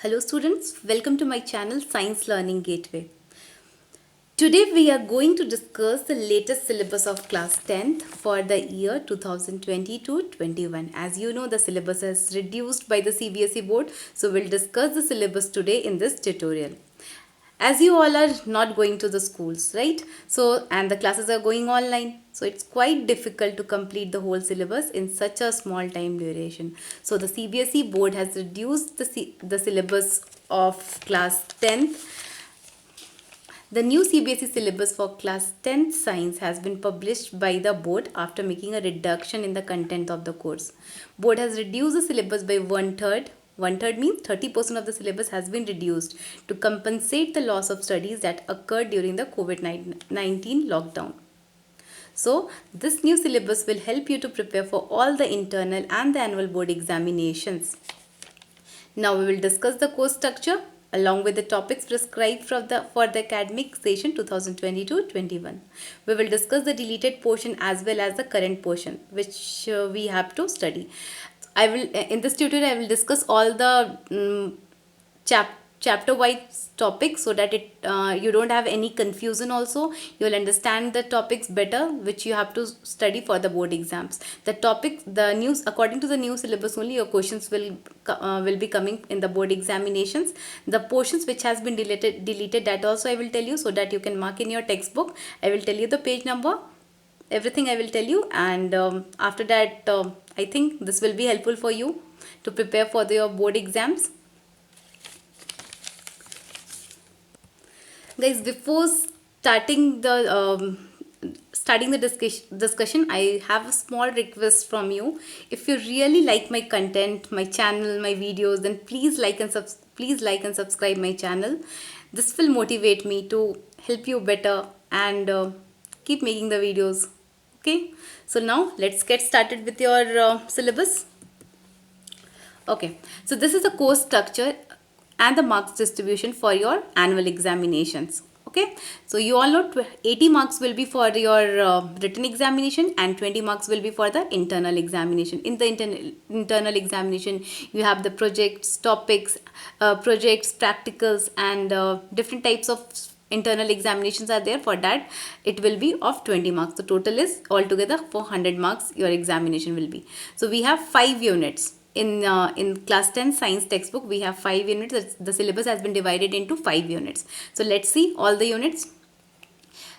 Hello students, welcome to my channel Science Learning Gateway. Today we are going to discuss the latest syllabus of class 10th for the year 2020-21. As you know, the syllabus is reduced by the CBSE board, so we'll discuss the syllabus today in this tutorial. As you all are not going to the schools, right? So, and the classes are going online, so it's quite difficult to complete the whole syllabus in such a small time duration. So the CBSE board has reduced the syllabus of class 10th. The new CBSE syllabus for class 10th science has been published by the board after making a reduction in the content of the course. Board has reduced the syllabus by one third. One third means 30% of the syllabus has been reduced to compensate the loss of studies that occurred during the COVID-19 lockdown. So, this new syllabus will help you to prepare for all the internal and the annual board examinations. Now we will discuss the course structure along with the topics prescribed for the academic session 2022-21. We will discuss the deleted portion as well as the current portion which we have to study. I will in this tutorial I will discuss all the chapter wise topics so that you don't have any confusion. Also you'll understand the topics better which you have to study for the board exams. The topics, the news, according to the new syllabus only your questions will be coming in the board examinations. The portions which has been deleted, that also I will tell you so that you can mark in your textbook. I will tell you the page number, everything I will tell you, and after that I think this will be helpful for you to prepare for your board exams. Guys, before starting the discussion, I have a small request from you. If you really like my content, my channel, my videos, then please like and subscribe my channel. This will motivate me to help you better and keep making the videos. Okay, so now let's get started with your syllabus. Okay, so this is the course structure and the marks distribution for your annual examinations. Okay, so you all know 80 marks will be for your written examination and 20 marks will be for the internal examination. In the internal examination, you have the projects, topics, projects, practicals, and different types of internal examinations are there. For that it will be of 20 marks. The total is altogether for 100 marks your examination will be. So we have 5 units in class 10 science textbook. We have 5 units. The syllabus has been divided into 5 units. So let's see all the units.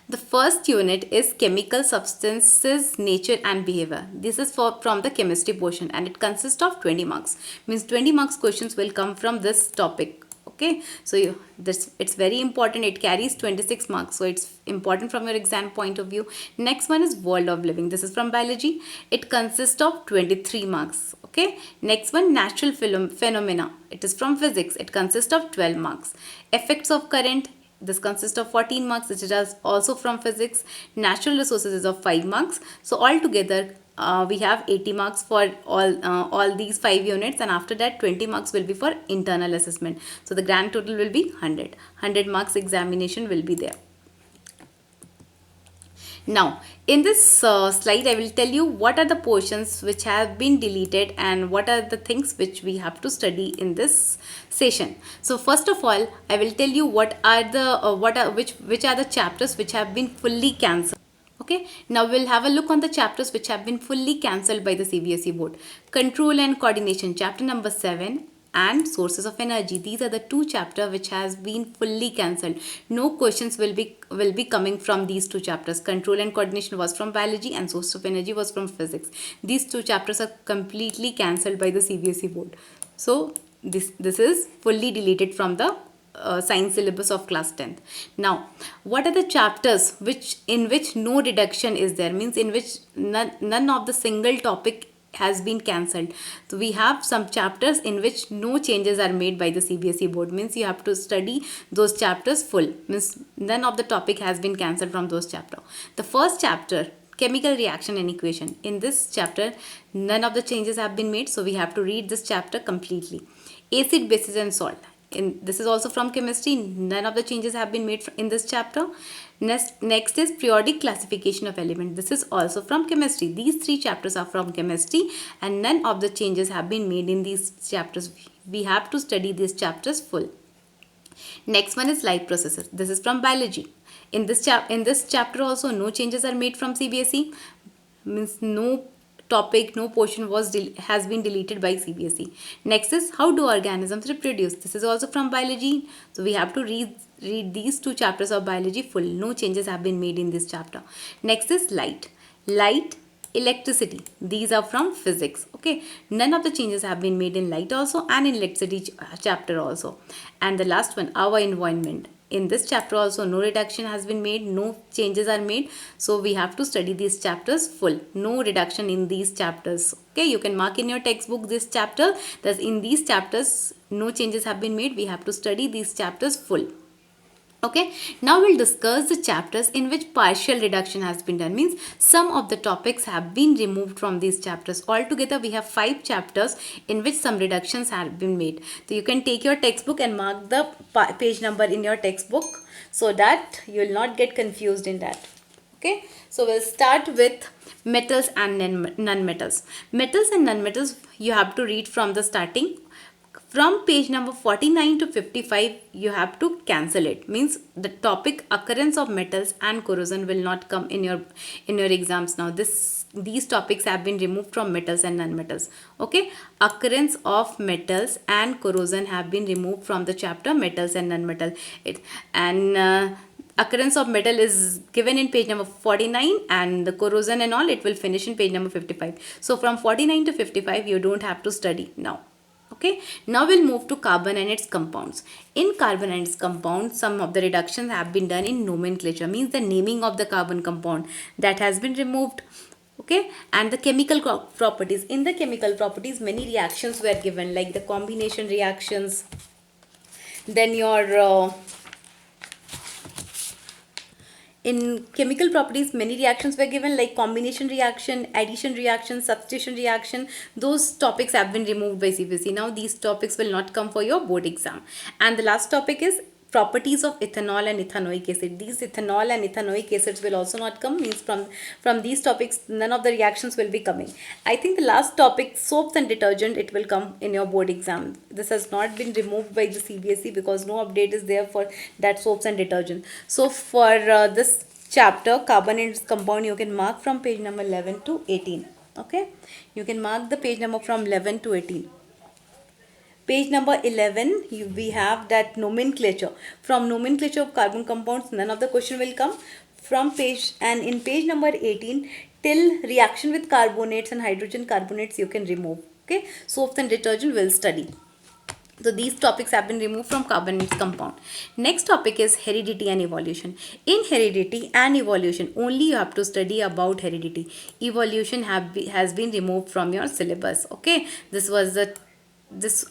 The first unit is chemical substances, nature and behavior. This is from the chemistry portion and it consists of 20 marks. Means 20 marks questions will come from this topic. Okay, so it's very important. It carries 26 marks, so it's important from your exam point of view. Next one is world of living. This is from biology. It consists of 23 marks. Okay, next one, natural phenomena. It is from physics. It consists of 12 marks. Effects of current. This consists of 14 marks, which is also from physics. Natural resources is of 5 marks. So altogether we have 80 marks for all these 5 units, and after that 20 marks will be for internal assessment. So the grand total will be 100 marks examination will be there. Now in this slide I will tell you what are the portions which have been deleted and what are the things which we have to study in this session. So first of all I will tell you what are the which are the chapters which have been fully cancelled. Okay, now we'll have a look on the chapters which have been fully cancelled by the CBSE board. Control and coordination, chapter number 7, and sources of energy. These are the 2 chapters which has been fully cancelled. No questions will be coming from these 2 chapters. Control and coordination was from biology and source of energy was from physics. These 2 chapters are completely cancelled by the CBSE board. So this is fully deleted from the science syllabus of class 10th. Now what are the chapters in which no reduction is there, means in which none of the single topic has been cancelled. So we have some chapters in which no changes are made by the CBSE board, means you have to study those chapters full, means none of the topic has been cancelled from those chapter. The first chapter, chemical reaction and equation, in this chapter none of the changes have been made, so we have to read this chapter completely. Acid, bases and salt. This is also from chemistry. None of the changes have been made in this chapter. Next is periodic classification of element. This is also from chemistry. These three chapters are from chemistry and none of the changes have been made in these chapters. We have to study these chapters full. Next one is life processes. This is from biology. In this chapter also no changes are made from CBSE. Means no topic, no portion has been deleted by CBSE. Next is how do organisms reproduce. This is also from biology. So we have to read these two chapters of biology full. No changes have been made in this chapter. Next is light. Light, electricity. These are from physics. Okay. None of the changes have been made in light also and in electricity chapter also. And the last one, our environment. In this chapter also no reduction has been made, no changes are made. So we have to study these chapters full. No reduction in these chapters. Okay, you can mark in your textbook this chapter. Thus in these chapters no changes have been made. We have to study these chapters full. Okay, now we'll discuss the chapters in which partial reduction has been done. Means some of the topics have been removed from these chapters. Altogether we have 5 chapters in which some reductions have been made. So you can take your textbook and mark the page number in your textbook so that you will not get confused in that. Okay, so we'll start with metals and non-metals. Metals and non-metals you have to read from the starting. From page number 49 to 55 you have to cancel it. Means the topic occurrence of metals and corrosion will not come in your exams now. These topics have been removed from metals and non-metals. Okay, occurrence of metals and corrosion have been removed from the chapter metals and non-metal. Occurrence of metal is given in page number 49 and the corrosion and all it will finish in page number 55. So from 49 to 55 you don't have to study now. Okay, now we'll move to carbon and its compounds. In carbon and its compounds, some of the reductions have been done in nomenclature, means the naming of the carbon compound that has been removed. Okay, and the chemical properties. In the chemical properties, many reactions were given, like the combination reactions, then your in chemical properties many reactions were given, like combination reaction, addition reaction, substitution reaction. Those topics have been removed by CBSE. Now these topics will not come for your board exam. And the last topic is properties of ethanol and ethanoic acid. These ethanol and ethanoic acids will also not come. Means from these topics none of the reactions will be coming. I think the last topic, soaps and detergent, it will come in your board exam. This has not been removed by the CBSE because no update is there for that soaps and detergent. So for this chapter carbon and its compound you can mark from page number 11 to 18. Okay, you can mark the page number from 11 to 18. Page number 11, we have that nomenclature. From nomenclature of carbon compounds, none of the question will come. From page, and in page number 18, till reaction with carbonates and hydrogen carbonates you can remove. Okay, soaps and detergent will study. So these topics have been removed from carbon and its compound. Next topic is heredity and evolution. In heredity and evolution, only you have to study about heredity. Evolution has been removed from your syllabus. Okay,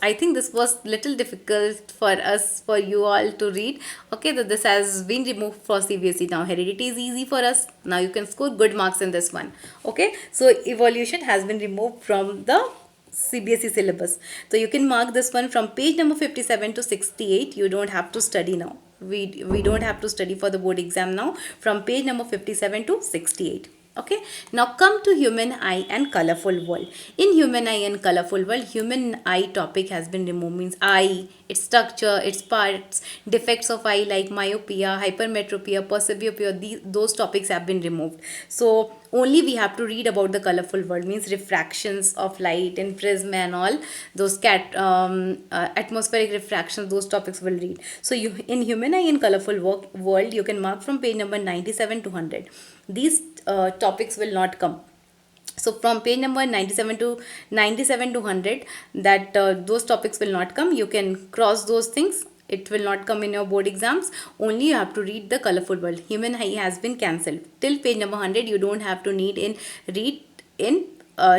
I think this was little difficult for you all to read. Okay, this has been removed for CBSE. Now heredity is easy for us. Now you can score good marks in this one. Okay, so evolution has been removed from the CBSE syllabus. So you can mark this one from page number 57 to 68. You don't have to study now. We don't have to study for the board exam now from page number 57 to 68. Okay, now come to human eye and colorful world. In human eye and colorful world, human eye topic has been removed. Means eye, its structure, its parts, defects of eye like myopia, hypermetropia, presbyopia, those topics have been removed. So only we have to read about the colorful world, means refractions of light and prism and all those atmospheric refractions, those topics will read. So you in human eye and colorful world you can mark from page number 97 to 100. These topics will not come. So from page number 97 to 100 that those topics will not come. You can cross those things. It will not come in your board exams. Only you have to read the colorful world. Human eye has been cancelled. Till page number 100 you don't have to read in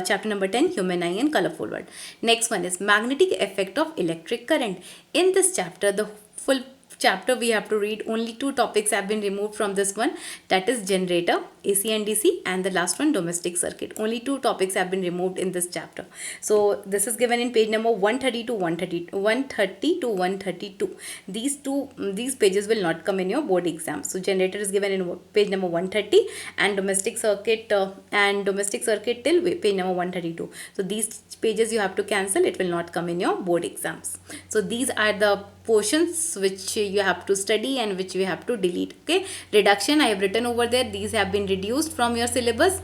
chapter number 10, human eye and colorful world. Next one is magnetic effect of electric current. In this chapter the full chapter we have to read, only two topics have been removed from this one, that is generator, AC and DC, and the last one domestic circuit. Only two topics have been removed in this chapter. So this is given in page number 130 to 130 to 132. These pages will not come in your board exam. So generator is given in page number 130, and domestic circuit till page number 132. So these pages you have to cancel, it will not come in your board exams. So these are the portions which you have to study and which you have to delete. Okay, reduction I have written over there, these have been reduced from your syllabus.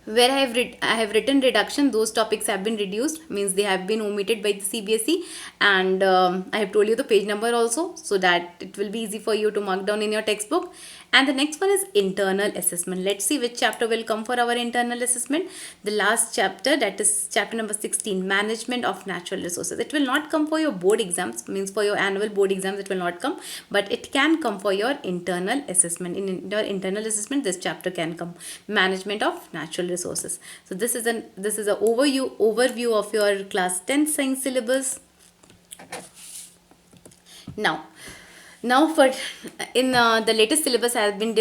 Where I have written reduction, those topics have been reduced, means they have been omitted by the CBSE, and I have told you the page number also, so that it will be easy for you to mark down in your textbook. And the next one is internal assessment. Let's see which chapter will come for our internal assessment. The last chapter, that is chapter number 16, management of natural resources. It will not come for your board exams, means for your annual board exams it will not come, but it can come for your internal assessment. In your internal assessment, this chapter can come, management of natural resources. So this is an overview of your class 10 science syllabus. Now for in the latest syllabus have been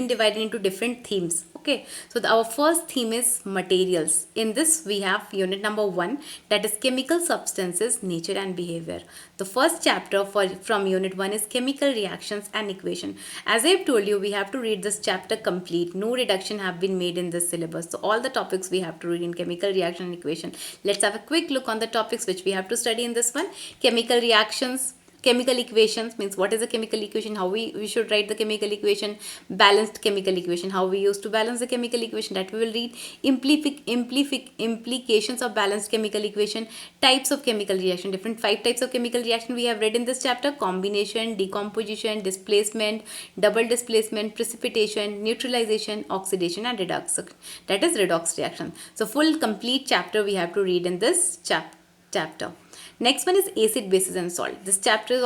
divided into different themes. Okay, so our first theme is materials. In this we have unit number 1, that is chemical substances, nature and behavior. The first chapter from unit 1 is chemical reactions and equation. As I have told you, we have to read this chapter complete. No reduction have been made in this syllabus. So all the topics we have to read in chemical reaction and equation. Let's have a quick look on the topics which we have to study in this one. Chemical reactions. Chemical equations, means what is a chemical equation, how we should write the chemical equation. Balanced chemical equation, how we used to balance the chemical equation, that we will read. Implications of balanced chemical equation. Types of chemical reaction, different 5 types of chemical reaction we have read in this chapter. Combination, decomposition, displacement, double displacement, precipitation, neutralization, oxidation and reduction, that is redox reaction. So full complete chapter we have to read in this chapter. Next one is acid, bases and salt. This chapter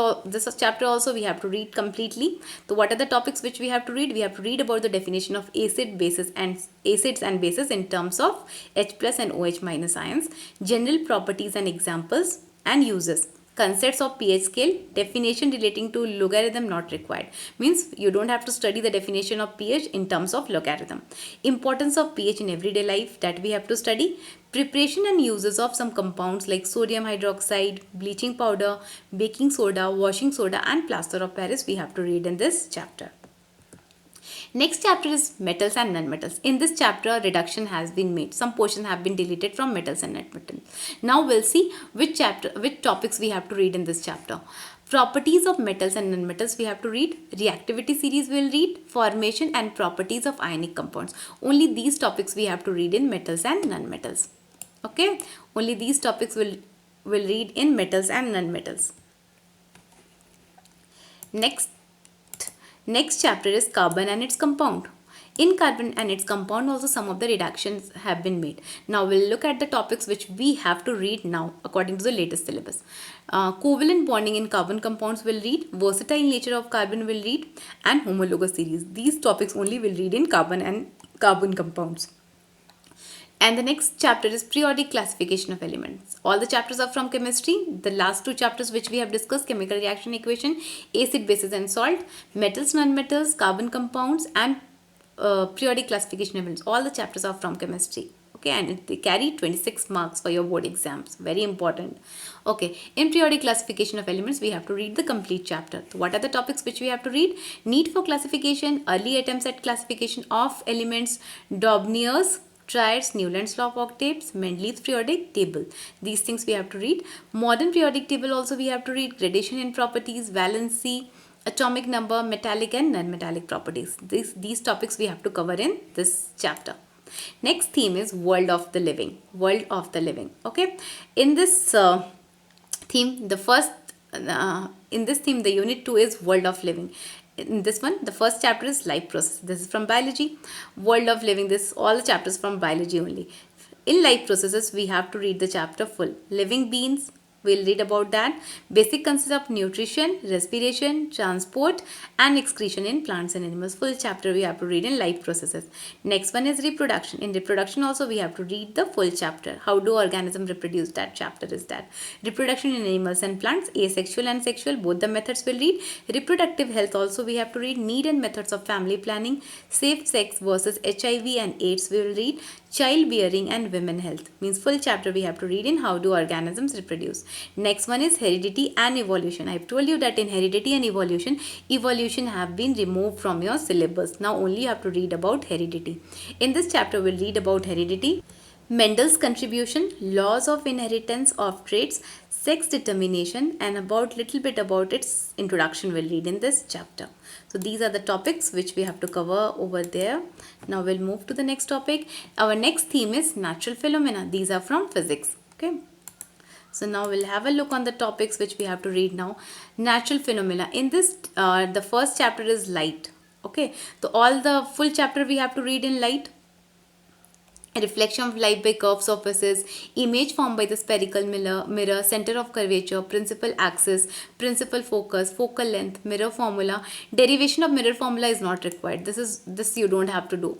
also we have to read completely. So what are the topics which we have to read? We have to read about the definition of acids and bases in terms of H plus and OH minus ions, general properties and examples and uses. Concepts of pH scale, definition relating to logarithm not required. Means you don't have to study the definition of pH in terms of logarithm. Importance of pH in everyday life, that we have to study. Preparation and uses of some compounds like sodium hydroxide, bleaching powder, baking soda, washing soda and plaster of Paris we have to read in this chapter. Next chapter is metals and nonmetals. In this chapter, reduction has been made. Some portions have been deleted from metals and nonmetals. Now we'll see which topics we have to read in this chapter. Properties of metals and nonmetals we have to read. Reactivity series we'll read. Formation and properties of ionic compounds. Only these topics we have to read in metals and nonmetals. Okay, only these topics will read in metals and nonmetals. Next chapter is carbon and its compound. In carbon and its compound also some of the reductions have been made. Now we'll look at the topics which we have to read now according to the latest syllabus. Covalent bonding in carbon compounds will read. Versatile nature of carbon will read. And homologous series. These topics only will read in carbon and carbon compounds. And the next chapter is periodic classification of elements. All the chapters are from chemistry. The last 2 chapters which we have discussed, chemical reaction equation, acid, bases and salt, metals, nonmetals, carbon compounds and periodic classification of elements. All the chapters are from chemistry. Okay, and they carry 26 marks for your board exams. Very important. Okay, in periodic classification of elements, we have to read the complete chapter. So what are the topics which we have to read? Need for classification, early attempts at classification of elements, Dobnier's triads, Newland's law of octaves, Mendeleev's periodic table. These things we have to read. Modern periodic table also we have to read. Gradation in properties, valency, atomic number, metallic and non-metallic properties. These topics we have to cover in this chapter. Next theme is world of the living. World of the living. Okay. In this theme, the unit 2 is world of living. In this one, the first chapter is life process. This is from biology. World of living, this all the chapters from biology only. In life processes, we have to read the chapter full. Living beings we'll read about that. Basic concepts of nutrition, respiration, transport and excretion in plants and animals. Full chapter we have to read in life processes. Next one is reproduction. In reproduction also we have to read the full chapter. How do organisms reproduce? That chapter is that. Reproduction in animals and plants, asexual and sexual, both the methods will read. Reproductive health also we have to read. Need and methods of family planning, safe sex versus HIV and AIDS we will read. Childbearing and women health, means full chapter we have to read in how do organisms reproduce. Next one is heredity and evolution. I have told you that in heredity and evolution have been removed from your syllabus. Now only you have to read about heredity. In this chapter we'll read about heredity, Mendel's contribution, laws of inheritance of traits, sex determination, and about little bit about its introduction we'll read in this chapter. So these are the topics which we have to cover over there. Now we'll move to the next topic. Our next theme is natural phenomena. These are from physics. Okay. So now we'll have a look on the topics which we have to read now. Natural phenomena. In this, the first chapter is light. Okay. So all the full chapter we have to read in light. Reflection of light by curved surfaces, image formed by the spherical mirror, center of curvature, principal axis, principal focus, focal length, mirror formula. Derivation of mirror formula is not required. This you don't have to do.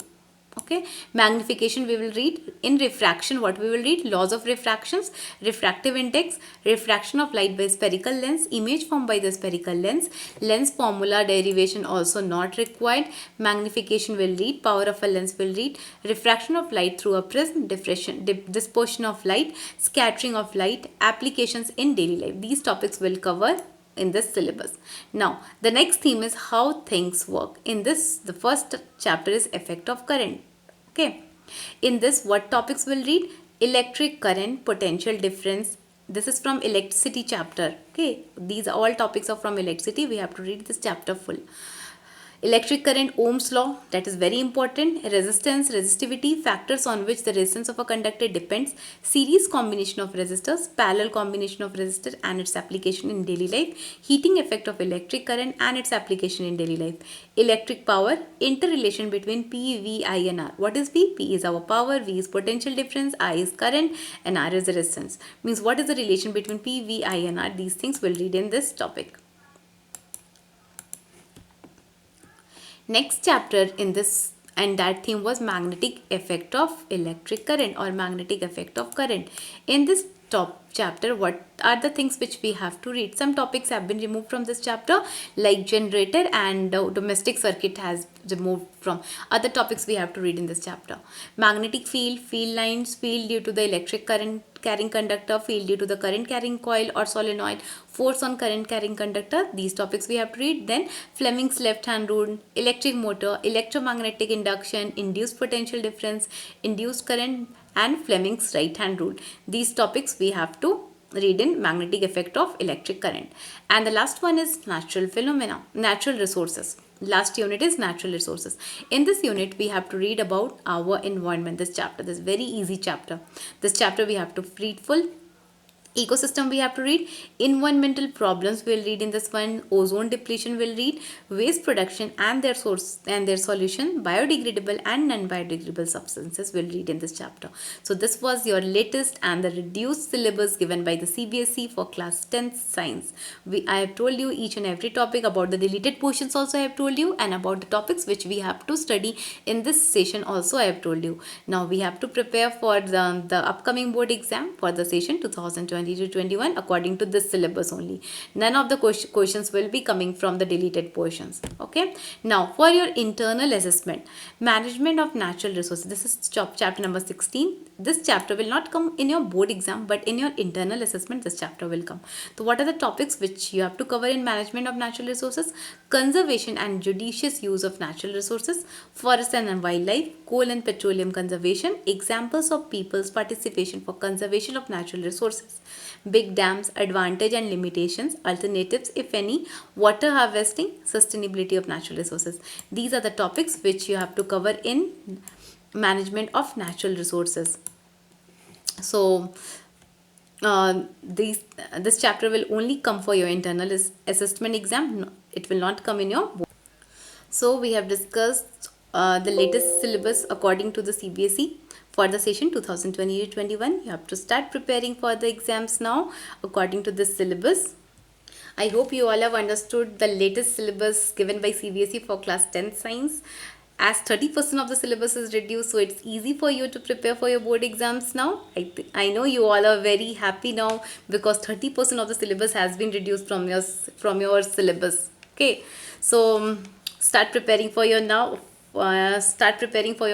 Okay, magnification we will read. In refraction, what we will read? Laws of refractions, refractive index, refraction of light by spherical lens, image formed by the spherical lens, lens formula, derivation also not required. Magnification will read, power of a lens will read, refraction of light through a prism, dispersion of light, scattering of light, applications in daily life. These topics will cover in this syllabus. Now the next theme is how things work. In this, the first chapter is effect of current. Okay, in this what topics will read? Electric current, potential difference. This is from electricity chapter. Okay, these are all topics are from electricity. We have to read this chapter full. Electric current, Ohm's law, that is very important. Resistance, resistivity, factors on which the resistance of a conductor depends. Series combination of resistors, parallel combination of resistor and its application in daily life. Heating effect of electric current and its application in daily life. Electric power, interrelation between P, V, I and R. What is P? P is our power, V is potential difference, I is current and R is resistance. Means what is the relation between P, V, I and R? These things we'll read in this topic. Next chapter in this and that theme was magnetic effect of electric current or magnetic effect of current. In this top chapter, what are the things which we have to read? Some topics have been removed from this chapter, like generator and domestic circuit has removed from other topics we have to read in this chapter. Magnetic field, field lines, field due to the electric current carrying conductor, field due to the current carrying coil or solenoid, force on current carrying conductor. These topics we have to read. Then Fleming's left hand rule, electric motor, electromagnetic induction, induced potential difference, induced current and Fleming's right hand rule. These topics we have to read in magnetic effect of electric current. And the last one is natural phenomena, natural resources. Last unit is natural resources. In this unit we have to read about our environment. This chapter, this very easy chapter. This chapter we have to read full. Ecosystem we have to read, environmental problems we'll read in this one, ozone depletion we'll read, waste production and their source and their solution, biodegradable and non-biodegradable substances we'll read in this chapter. So this was your latest and the reduced syllabus given by the CBSE for class 10th science. I have told you each and every topic. About the deleted portions also I have told you, and about the topics which we have to study in this session also I have told you. Now we have to prepare for the upcoming board exam for the session 2020 to 21 according to this syllabus only. None of the questions will be coming from the deleted portions. Okay. Now for your internal assessment, management of natural resources. This is chapter number 16. This chapter will not come in your board exam, but in your internal assessment this chapter will come. So what are the topics which you have to cover in management of natural resources? Conservation and judicious use of natural resources, forest and wildlife, coal and petroleum conservation, examples of people's participation for conservation of natural resources, big dams, advantage and limitations, alternatives if any, water harvesting, sustainability of natural resources. These are the topics which you have to cover in management of natural resources. So this chapter will only come for your internal assessment exam. No, it will not come in your board. So we have discussed the latest syllabus according to the CBSE for the session 2020-21. You have to start preparing for the exams now according to this syllabus. I hope you all have understood the latest syllabus given by CBSE for class 10 science, as 30% of the syllabus is reduced, so it's easy for you to prepare for your board exams now. I know you all are very happy now because 30% of the syllabus has been reduced from your syllabus. Okay, so start preparing for your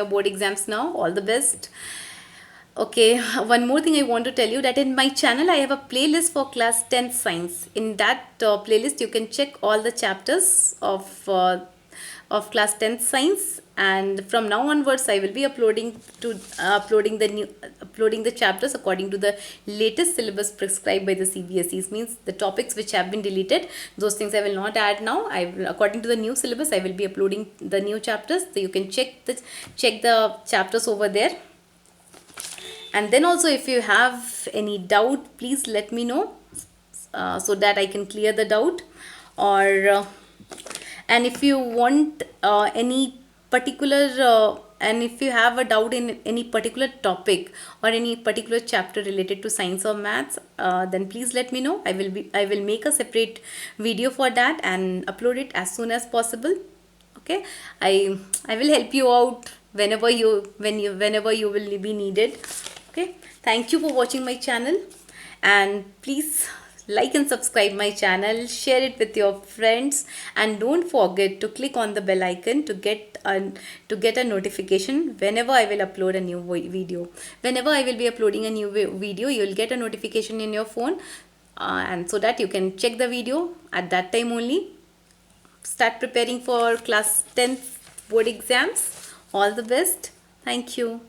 board exams now. All the best. Okay, one more thing I want to tell you, that in my channel I have a playlist for class 10th science. In that playlist you can check all the chapters of class 10th science, and from now onwards I will be uploading the chapters according to the latest syllabus prescribed by the CBSEs. Means the topics which have been deleted, those things I will not add now. According to the new syllabus I will be uploading the new chapters, so you can check the chapters over there. And then also, if you have any doubt, please let me know so that I can clear the doubt. And if you want any particular and if you have a doubt in any particular topic or any particular chapter related to science or maths, then please let me know. I will make a separate video for that and upload it as soon as possible. Okay, I will help you out whenever you will be needed. Okay, thank you for watching my channel, and please like and subscribe my channel, share it with your friends, and don't forget to click on the bell icon to get a notification whenever I will upload a new video. Whenever I will be uploading a new video, you will get a notification in your phone, and so that you can check the video at that time only. Start preparing for class 10th board exams. All the best. Thank you.